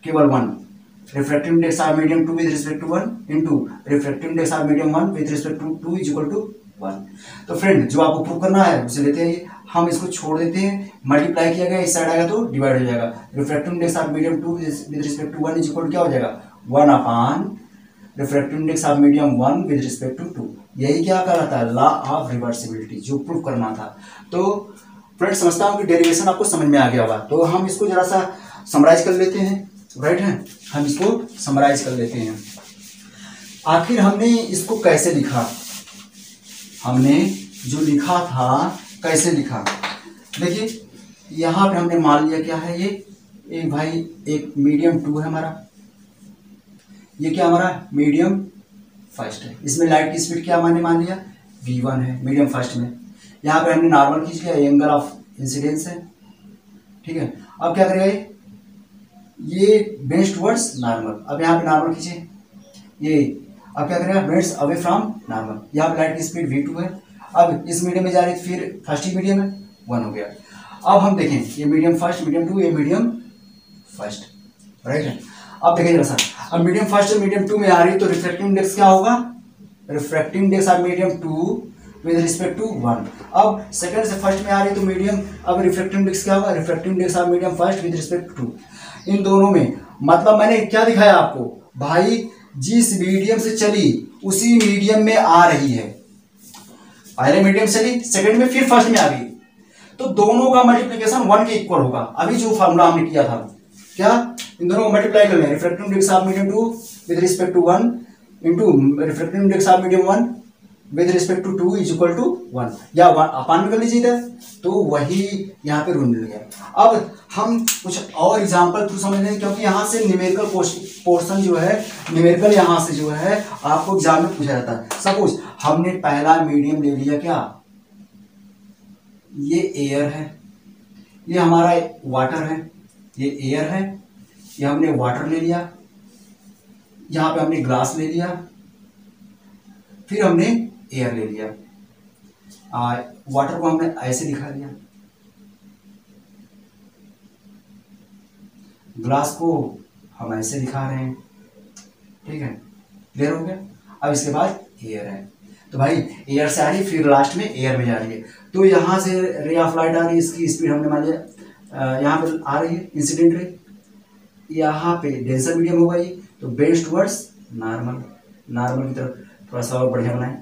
केवल one. Refractive index of medium two with respect to one into refractive index of medium one with respect to two is equal to one. तो फ्रेंड जो आपको प्रूव करना है उसे लेते हैं, हम इसको छोड़ देते हैं, मल्टीप्लाई किया गया, इस साइड आएगा तो डिवाइड हो जाएगा। Refractive index of medium two with respect to one is equal to क्या हो जाएगा? One upon refractive index of medium one with respect to two. यही क्या कहलाता है? लॉ ऑफ रिवर्सिबिलिटी, जो प्रूव करना था। तो फ्रेंड समझता हूँ कि डेरिवेशन आपको समझ में आ गया होगा। तो हम इसको जरा सा समराइज कर लेते हैं, राइट है, हम इसको समराइज कर लेते हैं। आखिर हमने इसको कैसे लिखा? हमने जो लिखा था कैसे लिखा? देखिए यहाँ पे हमने मान लिया क्या है, ये एक भाई एक मीडियम टू है हमारा, ये क्या हमारा मीडियम फर्स्ट है, इसमें लाइट की स्पीड क्या मैंने मान लिया? v1 है मीडियम फर्स्ट में। यहाँ पे हमने नॉर्मल खींच लिया, एंगल ऑफ इंसिडेंस है, ठीक है। अब क्या करेगा ये बेंड्स टुवर्ड्स नॉर्मल। अब यहाँ पे नॉर्मल खींचे ये, अब क्या करेगा? Bends away from normal. यहाँ पे लाइट की स्पीड v2 है। अब इस मीडियम में जा रही है, फिर फर्स्ट ही मीडियम है, 1 हो गया। अब हम देखें ये मीडियम फर्स्ट, मीडियम 2, ये मीडियम फर्स्ट, राइट है। अब देखें जरा सा, अब मीडियम फर्स्ट और मीडियम 2 में आ रही है तो रिफ्रैक्टिव इंडेक्स क्या होगा, refractive index of medium 2 with respect to 1। अब सेकंड से फर्स्ट में आ रही है तो मीडियम, अब रिफ्रैक्टिव इंडेक्स क्या होगा, refractive index of medium first with respect to 2। इन दोनों में मतलब मैंने क्या दिखाया आपको भाई, जिस मीडियम से चली उसी मीडियम में आ रही है, पहले मीडियम चली, सेकंड में, फिर फर्स्ट में आ गई, तो दोनों का मल्टीप्लिकेशन 1 के इक्वल होगा। अभी जो फॉर्मूला हमने किया था, क्या, इन दोनों को मल्टीप्लाई कर लें, refractive index of medium 2 with respect to 1 into refractive index of medium 1 with respect to 2 is equal to 1, या अपान में कर लीजिए इधर, तो वही यहाँ पे रूल मिल गया। अब हम कुछ और एग्जांपल थ्रू समझ लेंगे, क्योंकि यहाँ से न्यूमेरिकल पोर्शन जो है, न्यूमेरिकल यहाँ से जो है आपको एग्जाम में पूछा जाता है। सपोज हमने पहला मीडियम ले लिया, क्या, ये एयर है, ये हमारा वाटर है, ये एयर है, ये हमने वाटर ले लिया, यहाँ पे हमने ग्लास ले लिया, फिर हमने एयर ले लिया, वाटर को हमने ऐसे दिखा दिया, ग्लास को हम ऐसे दिखा रहे हैं, ठीक है, क्लियर हो गया। अब इसके बाद एयर है, तो भाई एयर से आ रही है, फिर लास्ट में एयर में जा रही है, तो यहाँ से रे ऑफ लाइट आ रही है, इसकी स्पीड हमने मान लिया यहाँ पे आ रही है इंसिडेंट रे, यहाँ पे डेंसर मीडियम होगा ये, तो बेस्ट टुवर्ड्स नॉर्मल, नॉर्मल की तरफ थोड़ा सा और बढ़िया बनाए,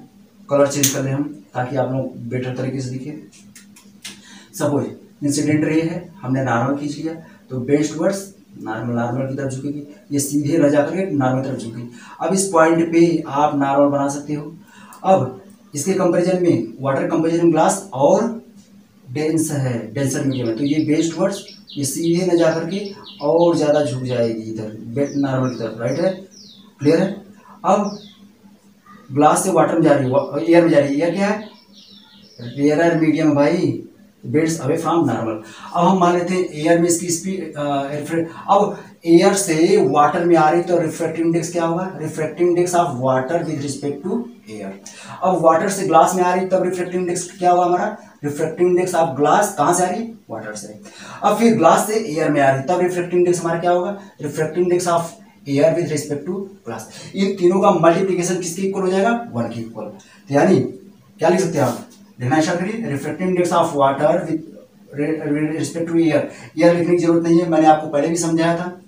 कलर चेंज कर लें हम ताकि आप लोग बेटर तरीके से दिखे। सपोज इंसिडेंट रे है, हमने नॉर्मल खींच लिया, तो बेस्ट टुवर्ड्स नॉर्मल, नॉर्मल की तरफ झुकेगी, ये सीधे न जाकर के नॉर्मल तरफ झुकेगी। अब इस पॉइंट पे आप नॉर्मल बना सकते हो। अब इसके कंपैरिजन में वाटर कंपैरिजन ग्लास और डेंस है, डेंसर मीडियम है, तो ये बेस्ट टुवर्ड्स, ये सीधे न जाकर के और ज़्यादा झुक जाएगी इधर नॉर्मल की तरफ, राइट है, क्लियर है। अब ग्लास से वाटर में जा रही है, एयर में जा रही है, एयर क्या है, रेयर मीडियम है भाई, बेड्स अवे फ्रॉम नॉर्मल। अब हम मान लेते हैं एयर में इसकी स्पीड, अब एयर से वाटर में आ रही तो रिफ्रैक्टिव इंडेक्स क्या होगा, refractive index of water with respect to air. अब वाटर से ग्लास में आ रही तब रिफ्रैक्टिव इंडेक्स क्या होगा हमारा, रिफ्रैक्टिव इंडेक्स ऑफ ग्लास कहाँ से आ रही है, वाटर से। अब फिर ग्लास से एयर में आ रही तब रिफ्रैक्टिव इंडेक्स हमारा क्या होगा, refractive index of air with respect to glass. इन तीनों का मल्टीप्लिकेशन किसके इक्वल हो जाएगा, 1 के इक्वल। तो यानी क्या लिख सकते हैं आप, लिखना स्टार्ट करिए, refractive index of water with respect to air. Air लिखने की जरूरत नहीं है, मैंने आपको पहले भी समझाया था,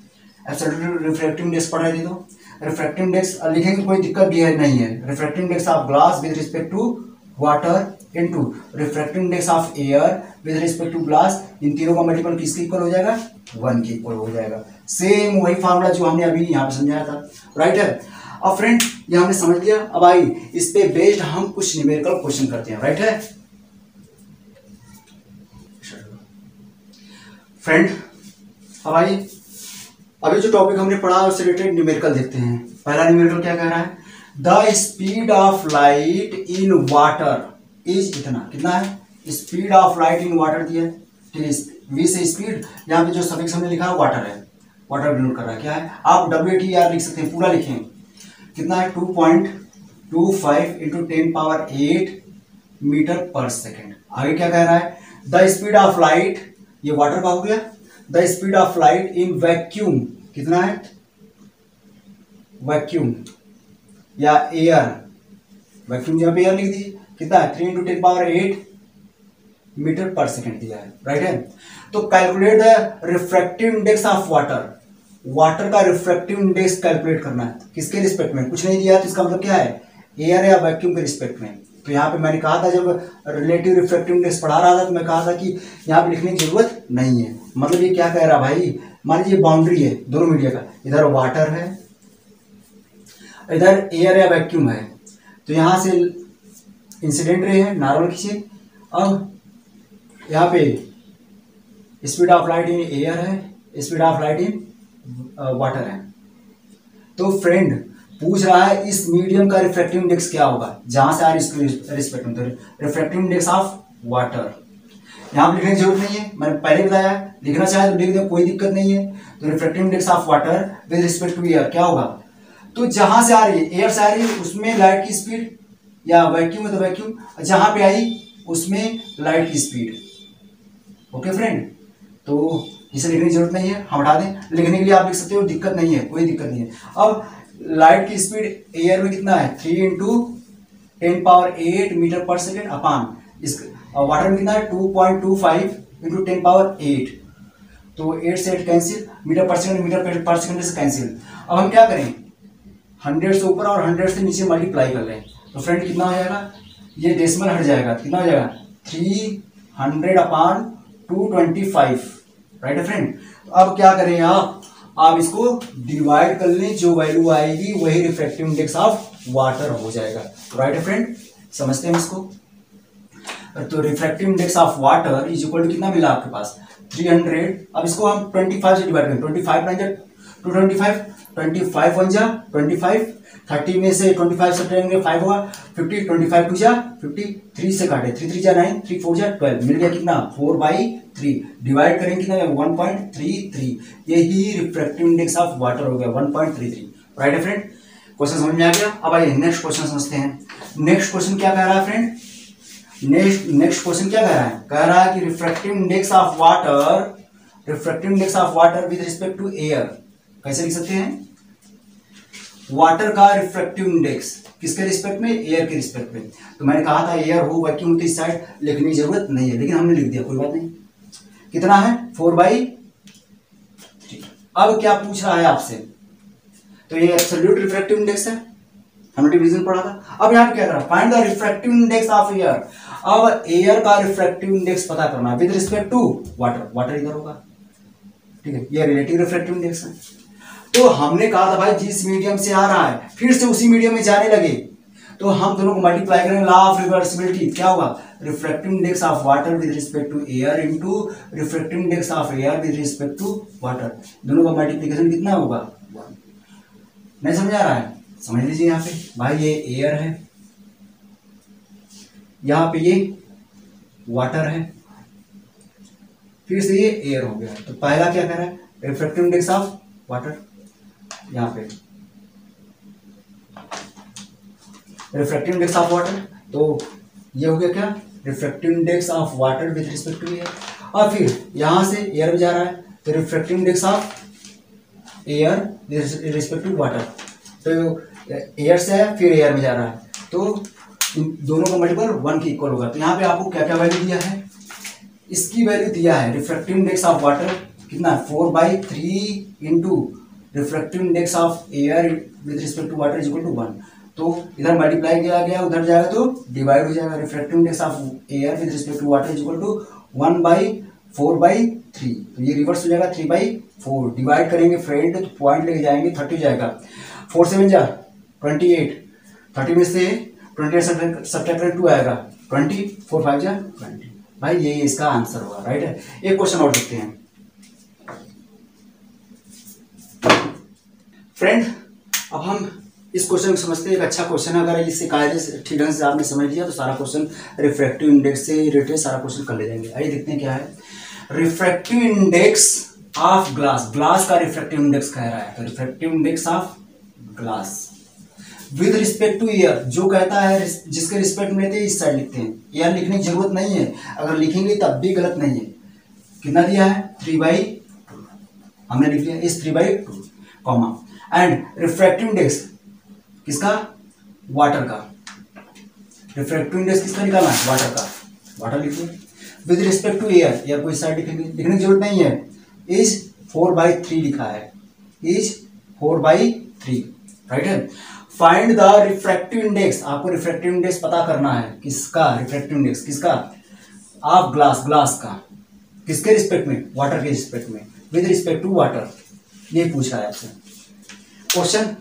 एब्सोल्यूट रिफ्रैक्टिव इंडेक्स पढ़ा रही तो रिफ्रैक्टिव इंडेक्स लिखेंगे कोई दिक्कत भी है नहीं है। Refractive index of glass with respect to water into refractive index of air with respect to glass, इन तीनों का मल्टीपल किसके इक्वल हो जाएगा, 1 के इक्वल हो जाएगा। सेम वही फार्मूला जो हमने अभी यहाँ पे समझाया था, राइट है। अब फ्रेंड ये हमने समझ लिया, अब आई इस पे बेस्ड हम कुछ न्यूमेरिकल क्वेश्चन करते हैं, राइट है फ्रेंड। अब आई अभी जो टॉपिक हमने पढ़ा उससे रिलेटेड न्यूमेरिकल देखते हैं। पहला न्यूमेरिकल क्या कह रहा है, the speed of light in water is इतना, कितना है, speed of light in water दिया है, ठीक है, वी से स्पीड, यहाँ पे जो सफिक्स हमने लिखा है वाटर है, वाटर डिनोट कर रहा है, क्या है, आप WTR लिख सकते हैं, पूरा लिखें, कितना है 2.25 इंटू 10⁸ मीटर पर सेकेंड। आगे क्या कह रहा है, द स्पीड ऑफ लाइट, ये वाटर का हो गया, the speed of light in vacuum कितना है, वैक्यूम या एयर, वैक्यूम यहाँ पे एयर लिख दीजिए, कितना है 3 × 10⁸ मीटर पर सेकेंड दिया है, राइट है। तो calculate the refractive index of water, water का रिफ्रैक्टिव इंडेक्स कैलकुलेट करना है, किसके रिस्पेक्ट में, कुछ नहीं दिया तो इसका मतलब क्या है, एयर या वैक्यूम के रिस्पेक्ट में। तो यहाँ पे मैंने कहा था जब रिलेटिव रिफ्रैक्टिव इंडेक्स पढ़ा रहा था तो मैं कहा था कि यहाँ पे लिखने की जरूरत नहीं है। मतलब ये क्या कह रहा भाई, मान लीजिए बाउंड्री है दोनों मीडिया का, इधर वाटर है इधर एयर या वैक्यूम है, तो यहाँ से इंसिडेंट रे है, नॉर्मल खींचे। अब यहाँ पे speed of light in air है, speed of light in water है। तो फ्रेंड पूछ रहा है इस मीडियम का रिफ्रैक्टिव इंडेक्स क्या होगा, जहां से आ रही इसके रिस्पेक्ट में, तो रिफ्रैक्टिव इंडेक्स ऑफ वाटर यहाँ पे लिखने की जरूरत नहीं है, मैंने पहले बताया, लिखना चाहे तो लिख दो, कोई दिक्कत नहीं है। तो refractive index of water with respect to air क्या होगा, तो जहां से आ रही है, एयर से आ रही है, उसमें लाइट की स्पीड या वैक्यूम है तो वैक्यूम, जहां पे आई उसमें लाइट की स्पीड। ओके फ्रेंड, तो इसे लिखने की जरूरत नहीं है, हम हटा दें। लिखने के लिए आप लिख सकते हो, दिक्कत नहीं है, कोई दिक्कत नहीं है। अब लाइट की स्पीड एयर में कितना है, 3 इंटू 10⁸ मीटर पर सेकेंड अपान इस वाटर में कितना है 2.25 इंटू 10⁸। तो 8 से 8 कैंसिल, मीटर पर सेकंड से कैंसिल। अब हम क्या करें, 100 से ऊपर और 100 से नीचे मल्टीप्लाई कर लें, तो फ्रेंड कितना हो जाएगा, ये डेसिमल हट जाएगा, कितना हो जाएगा 300/225, राइट है फ्रेंड। अब क्या करें आप इसको डिवाइड कर लें, जो वैल्यू आएगी वही रिफ्रैक्टिव इंडेक्स ऑफ वाटर हो जाएगा, राइट है फ्रेंड। समझते हैं इसको। तो refractive index of water is equal to कितना मिला आपके पास 300। अब इसको हम 25 से डिवाइड करें, 25 9 225, 25 1 जा 25, 30 में से 25 से कटेंगे 5 होगा 50, 25 2 जा 50, 3 से काटे 3 3 जा 9, 3 4 जा 12, मिल गया कितना 4/3। डिवाइड करेंगे कितना 1.33, यही रिफ्रैक्टिव इंडेक्स ऑफ वाटर हो गया 1.33, राइट है फ्रेंड। क्वेश्चन समझ में आ गया। अब आइए नेक्स्ट क्वेश्चन समझते हैं। नेक्स्ट क्वेश्चन क्या कह रहा है फ्रेंड, नेक्स्ट क्वेश्चन क्या कह रहा है कि refractive index of water with respect to air. कैसे लिख सकते हैं, वाटर का रिफ्रैक्टिव इंडेक्स किसके रिस्पेक्ट में, एयर के रिस्पेक्ट में। तो मैंने कहा था एयर हो वैक्यूम तो इस साइड लिखने की जरूरत नहीं है, लेकिन हमने लिख दिया, कोई बात नहीं। कितना है 4/3। अब क्या पूछ रहा है आपसे, तो ये एब्सोल्यूट रिफ्रैक्टिव इंडेक्स है, हमने डिवीजन पढ़ा था। अब यहाँ पे क्या करा, find the refractive index of air. अब एयर का रिफ्रैक्टिव इंडेक्स पता करना है with respect to water, water इधर होगा, ठीक है, ये रिलेटिव रिफ्रैक्टिव इंडेक्स है। तो हमने कहा था भाई जिस मीडियम से आ रहा है फिर से उसी मीडियम में जाने लगे, तो हम दोनों को मल्टीप्लाई करेंगे, लॉ ऑफ रिवर्सिबिलिटी क्या होगा, refractive index of water with respect to air into refractive index of air with respect to water, दोनों का मल्टीप्लीकेशन कितना होगा 1। नहीं समझ आ रहा है, समझ लीजिए। यहाँ पे भाई ये एयर है, यहाँ पे ये वाटर है, फिर से ये एयर हो गया। तो पहला क्या कर रहा है, रिफ्रैक्टिव इंडेक्स ऑफ वाटर, यहाँ पे रिफ्रैक्टिव इंडेक्स ऑफ वाटर, तो ये हो गया क्या, refractive index of water with respect to air. और फिर यहाँ से एयर में जा रहा है, तो refractive index of air with respect to water, तो एयर से है फिर एयर में जा रहा है, तो इन दोनों का मल्टीपल 1 के इक्वल होगा। तो यहाँ पे आपको क्या क्या वैल्यू दिया है, इसकी वैल्यू दिया है रिफ्रैक्टिव इंडेक्स ऑफ वाटर कितना 4/3 into refractive index of air with respect to water is equal to 1। तो इधर मल्टीप्लाई किया गया, उधर जाएगा तो डिवाइड हो जाएगा। Refractive index of air with respect to water is equal to 1/4/3, तो ये रिवर्स हो जाएगा 3/4। डिवाइड करेंगे फ्रेंड तो पॉइंट लेके जाएंगे 30 हो जाएगा, 4 7 जा 28, 30 में से 28 सब्ट्रैक्ट करें 2 आएगा 20, 4 5 जा 20। भाई ये इसका आंसर होगा, राइट है। एक क्वेश्चन और देखते हैं फ्रेंड। अब हम इस क्वेश्चन को समझते हैं, एक अच्छा क्वेश्चन है, अगर इससे कायदे से ठीक ढंग से आपने समझ लिया तो सारा क्वेश्चन रिफ्रैक्टिव इंडेक्स से रिलेटेड सारा क्वेश्चन कर ले जाएंगे। आइए देखते हैं क्या है, refractive index of glass, glass का रिफ्रैक्टिव इंडेक्स कह रहा है, तो refractive index of glass with respect to air, जो कहता है जिसके रिस्पेक्ट में लेते हैं इस साइड लिखते हैं, एयर लिखने की जरूरत नहीं है, अगर लिखेंगे तब भी गलत नहीं है। कितना दिया है 3/2, हमने लिख लिया इस 3/2 कॉमा, एंड रिफ्रैक्टिव इंडेक्स किसका, वाटर का। रिफ्रैक्टिव इंडेक्स किसका निकालना है, वाटर का, वाटर लिखिए with respect to air, air को इस साइड लिखेंगे, लिखने की जरूरत नहीं है, इज 4/3 लिखा है, इज 4/3, राइट है। फाइंड द रिफ्रैक्टिव इंडेक्स, आपको रिफ्रैक्टिव इंडेक्स पता करना है, किसका रिफ्रैक्टिव इंडेक्स, किसका, ऑफ ग्लास, ग्लास का, किसके रिस्पेक्ट में, वाटर के रिस्पेक्ट में, विद रिस्पेक्ट टू वाटर, ये पूछ रहा है आपसे क्वेश्चन।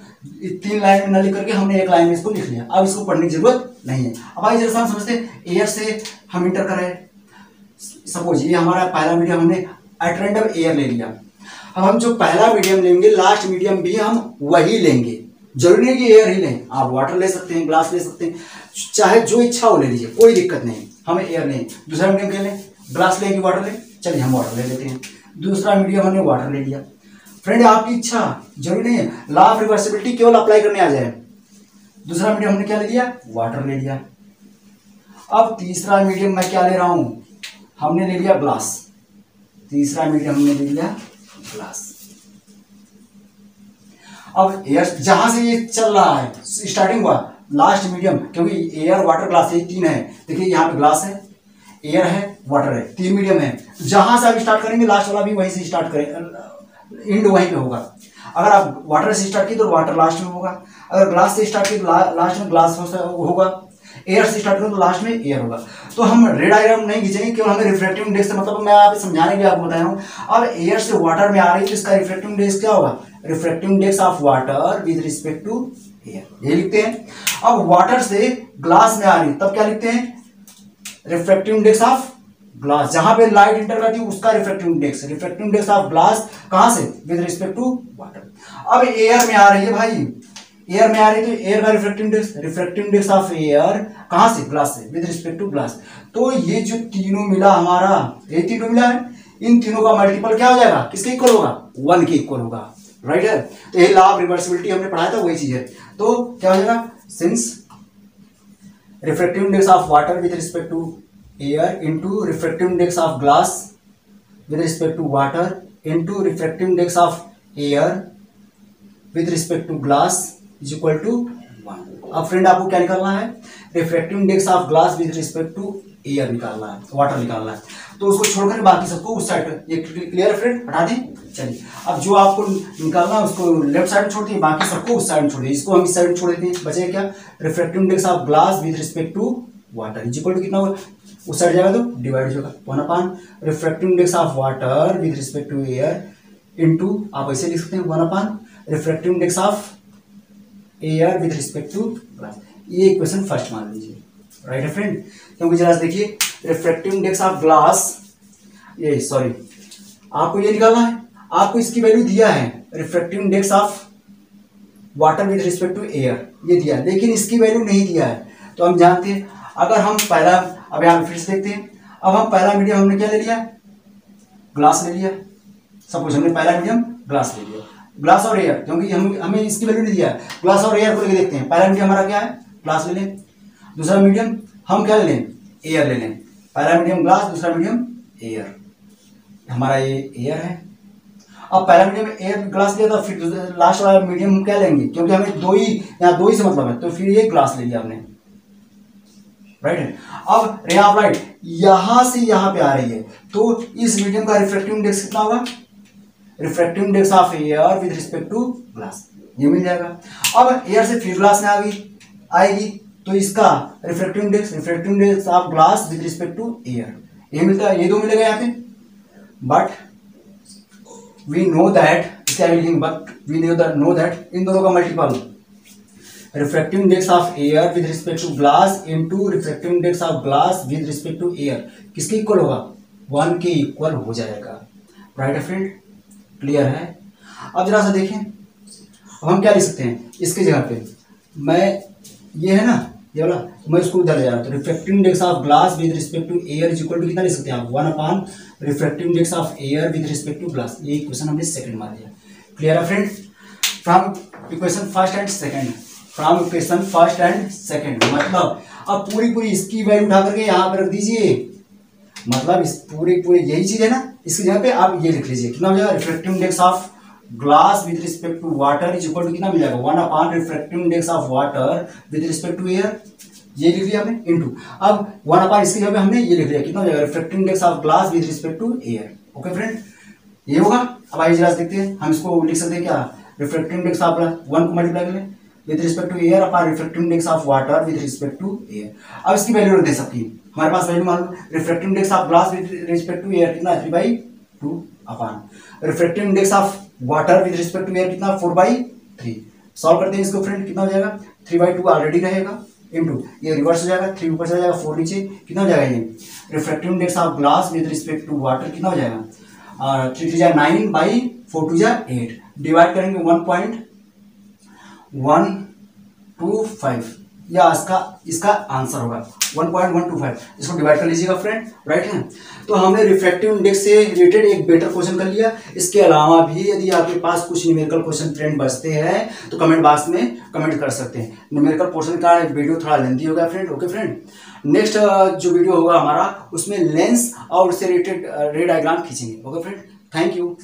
3 लाइन में न लिख करके हमने 1 लाइन में इसको लिख लिया, अब इसको पढ़ने की जरूरत नहीं है। अब आइए जरा हम समझते हैं, एयर से हम इंटर कर रहे हैं, सपोज ये हमारा पहला मीडियम हमने एट रैंडम एयर ले लिया, अब हम जो पहला मीडियम लेंगे लास्ट मीडियम भी हम वही लेंगे, जरूरी नहीं कि एयर ही लें, आप वाटर ले सकते हैं, ग्लास ले सकते हैं, चाहे जो इच्छा हो ले लीजिए, कोई दिक्कत नहीं, हमें एयर लें। दूसरा मीडियम क्या लें, ग्लास लें कि वाटर लें, चलिए हम वाटर ले लेते हैं। दूसरा मीडियम हमने वाटर ले लिया। फ्रेंड आपकी इच्छा, जरूरी नहीं है, लॉ ऑफ रिवर्सिबिलिटी केवल अप्लाई करने आ जाए, दूसरा मीडियम हमने क्या ले लिया, वाटर ले लिया। अब तीसरा मीडियम मैं क्या ले रहा हूं, हमने ले लिया ग्लास। तीसरा मीडियम हमने ले लिया ग्लास। अब एयर जहां से ये चल रहा है, स्टार्टिंग हुआ, लास्ट मीडियम, क्योंकि एयर वाटर ग्लास ये तीन है, देखिए यहाँ पे ग्लास है, एयर है, वाटर है, तीन मीडियम है। जहां से आप स्टार्ट करेंगे लास्ट वाला भी वहीं से स्टार्ट करें, एंड वहीं पे होगा। अगर आप वाटर से स्टार्ट किए तो वाटर लास्ट में होगा, अगर ग्लास से स्टार्ट किए तो लास्ट में ग्लास होगा, एयर से स्टार्ट करें तो लास्ट में एयर होगा। तो हम रेड डायग्राम नहीं खींचेंगे, केवल हमें रिफ्रैक्टिव इंडेक्स से मतलब, मैं आप समझाने के लिए आपको बता रहा हूँ। अब एयर से वाटर में आ रही है तो इसका रिफ्रैक्टिव इंडेक्स क्या होगा, refractive index of water with respect to air, ये लिखते हैं। अब वाटर से ग्लास में आ रही है तब क्या लिखते हैं, रिफ्रैक्टिव इंडेक्स ऑफ ग्लास, जहां पे लाइट इंटर करती है उसका रिफ्रैक्टिव इंडेक्स ऑफ ग्लास, कहां से, विद रिस्पेक्ट टू वाटर। अब एयर में आ रही है भाई, एयर में आ रही है तो एयर का रिफ्रैक्टिव इंडेक्स ऑफ एयर कहां से, ग्लास से, विद रिस्पेक्ट टू ग्लास। तो ये जो तीनों मिला हमारा, ये तीनों मिला है, इन तीनों का मल्टीपल क्या हो जाएगा, किसके इक्वल होगा, 1 के इक्वल होगा, राइट है। तो ये लॉ ऑफ रिवर्सिबिलिटी हमने पढ़ाया था, वही चीज है। तो क्या हो जाएगा, since refractive index of water with respect to air into refractive index of glass with respect to water into refractive index of air with respect to glass is equal to 1। अब फ्रेंड आपको क्या निकालना है, refractive index of glass with respect to air निकालना है, वाटर निकालना है। तो उसको छोड़कर बाकी सबको उस साइड पे, ये क्लियर है फ्रेंड, हटा दें। चलिए अब जो आपको निकालना है उसको लेफ्ट साइड में छोड़ दिए, बाकी सबको उस साइड में छोड़ दिए, इसको हम इस साइड में छोड़ देते हैं। बचेगा क्या, refractive index of glass with respect to water is equal to कितना होगा, उस साइड जाएगा तो डिवाइड होगा 1 refractive index of water with respect to air into, आप ऐसे लिख सकते हैं 1 refractive index of air with respect to glass. ये इक्वेशन फर्स्ट मान लीजिए, राइट है फ्रेंड। क्योंकि जरा देखिए रिफ्रैक्टिव इंडेक्स ऑफ ग्लास, ये सॉरी आपको ये निकालना है, आपको इसकी वैल्यू दिया है, refractive index of water with respect to air ये दिया, लेकिन इसकी वैल्यू नहीं दिया है। तो हम जानते हैं, अगर हम पहला, अब यहाँ फिर से देखते हैं, अब हम पहला मीडियम हमने क्या ले लिया, ग्लास ले लिया, सपोज हमने पहला मीडियम ग्लास ले लिया, ग्लास और एयर, क्योंकि हमें इसकी वैल्यू नहीं दिया है, ग्लास और एयर को लेके देखते हैं। पहला मीडियम हमारा क्या है, ग्लास ले लें, दूसरा मीडियम हम क्या ले लें, एयर ले लें। पहला मीडियम ग्लास, दूसरा मीडियम एयर, हमारा ये एयर है। अब पहला मीडियम एयर ग्लास लिया था, फिर लास्ट वाला मीडियम हम क्या लेंगे, क्योंकि हमें यहाँ दो ही से मतलब है, तो फिर ये ग्लास ले लिया हमने, राइट है। अब रे ऑफ लाइट यहां से यहां पे आ रही है, तो इस मीडियम का रिफ्रैक्टिव इंडेक्स कितना होगा, refractive index of air with respect to glass, ये मिल जाएगा। अब एयर से फिर ग्लास में आएगी तो इसका refractive index of glass with respect to air, ये मिलता है, ये दो मिलेगा यहाँ पे। बट वी नो दैट, क्या लिखेंगे, बट वी नो दैट इन दोनों का multiple, refractive index of air with respect to glass into refractive index of glass with respect to air, किसके इक्वल होगा, 1 के इक्वल हो जाएगा, राइट है फ्रेंड, क्लियर है। अब जरा सा देखें, अब हम क्या लिख सकते हैं इसके जगह पे, मैं ये है ना ये वाला, तो मैं इसको उधर ले जा रहा हूँ, तो refractive index of glass with respect to air is equal to कितना लिख सकते हैं आप, 1 refractive index of air with respect to glass. ये इक्वेशन हमने सेकंड मान लिया, क्लियर है friend. From equation first and second, मतलब अब पूरी इसकी वैल्यू उठा करके यहाँ पे रख दीजिए, मतलब इस पूरी यही चीज है ना, इसकी जगह पे आप ये लिख लीजिए, कितना हो जाएगा, refractive index of glass with respect to water is equal to कितना मिल जाएगा, 1 refractive index of water with respect to air, ये लिख लिया हमने, इनटू अब 1 इसकी जगह पे हमने ये लिख लिया, कितना हो जाएगा, refractive index of glass with respect to air. Okay friend, ये होगा। अब आइए जरा देखते हैं, हम इसको लिख सकते हैं क्या, रिफ्रैक्टिव इंडेक्स ऑफ 1 को मल्टीप्लाई करें with respect to air upon refractive index of water with respect to air. अब इसकी वैल्यू रख दे सकती है, हमारे पास वैल्यू मालूम, refractive index of glass with respect to air कितना, 3/2 upon refractive index of water with respect to air कितना, 4/3। सॉल्व करते हैं इसको फ्रेंड, कितना हो जाएगा, 3/2 ऑलरेडी रहेगा, इनटू ये रिवर्स हो जाएगा, 3 ऊपर चला जाएगा, 4 नीचे, कितना हो जाएगा ये, refractive index of glass with respect to water कितना हो जाएगा, 3 9 4 8, डिवाइड करेंगे 1.125, या इसका आंसर होगा 1.125, इसको डिवाइड कर लीजिएगा फ्रेंड, राइट है। तो हमने रिफ्रैक्टिव इंडेक्स से रिलेटेड एक बेटर क्वेश्चन कर लिया। इसके अलावा भी यदि आपके पास कुछ न्यूमेरिकल क्वेश्चन फ्रेंड बचते हैं तो कमेंट बॉक्स में कमेंट कर सकते हैं। न्यूमेरिकल पोर्शन का वीडियो थोड़ा लेंथी होगा फ्रेंड, ओके फ्रेंड। नेक्स्ट जो वीडियो होगा हमारा उसमें लेंस और उससे रिलेटेड रे डायग्राम खींचेंगे, ओके फ्रेंड। Thank you.